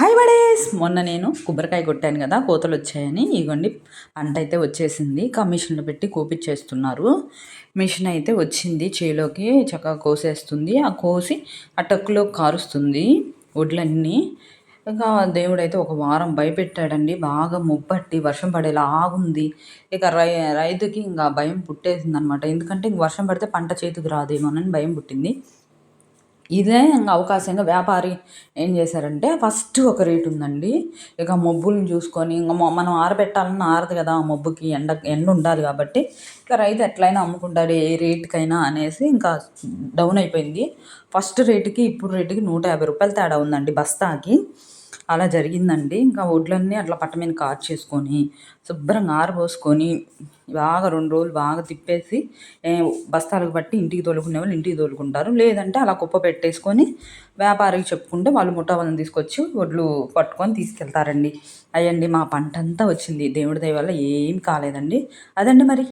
Hi బడేస్, మొన్న నేను కొబ్బరికాయ కొట్టాను కదా, కోతలు వచ్చాయని. ఇగోండి పంట అయితే వచ్చేసింది. ఇంకా మిషన్లో పెట్టి కోపిచ్చేస్తున్నారు. మిషన్ అయితే వచ్చింది, చేలోకి చక్కగా కోసేస్తుంది. ఆ కోసి ఆ టక్కులో కారుస్తుంది వడ్లన్నీ. ఇంకా దేవుడైతే ఒక వారం భయపెట్టాడండి. బాగా ముబ్బట్టి వర్షం పడేలాగుంది. ఇక రైతుకి ఇంకా భయం పుట్టేసింది అనమాట. ఎందుకంటే ఇంక వర్షం పడితే పంట చేతికి రాదేమోనని భయం పుట్టింది. ఇదే ఇంక అవకాశంగా వ్యాపారి ఏం చేశారంటే, ఫస్ట్ ఒక రేటు ఉందండి. ఇక మబ్బులను చూసుకొని ఇంక మనం ఆరబెట్టాలన్నా ఆరదు కదా, ఆ మబ్బుకి ఎండ ఉండాలి కాబట్టి ఇక రైతు ఎట్లయినా అమ్ముకుంటాడు ఏ రేటుకైనా అనేసి ఇంకా డౌన్ అయిపోయింది. ఫస్ట్ రేటుకి ఇప్పుడు రేటుకి రూ. 150 తేడా ఉందండి బస్తాకి. అలా జరిగిందండి. ఇంకా వడ్లన్నీ అట్లా పట్ట మీద కార్చేసుకొని శుభ్రంగా ఆరబోసుకొని బాగా 2 రోజులు బాగా తిప్పేసి బస్తాలకు బట్టి ఇంటికి తోలుకునే వాళ్ళు ఇంటికి తోలుకుంటారు. లేదంటే అలా కుప్ప పెట్టేసుకొని వ్యాపారికి చెప్పుకుంటే వాళ్ళు ముఠా వాళ్ళని తీసుకొచ్చి వడ్లు పట్టుకొని తీసుకెళ్తారండి. అయ్యండి మా పంట అంతా వచ్చింది. దేవుడి దయ వల్ల ఏం కాలేదండి. అదండి మరి.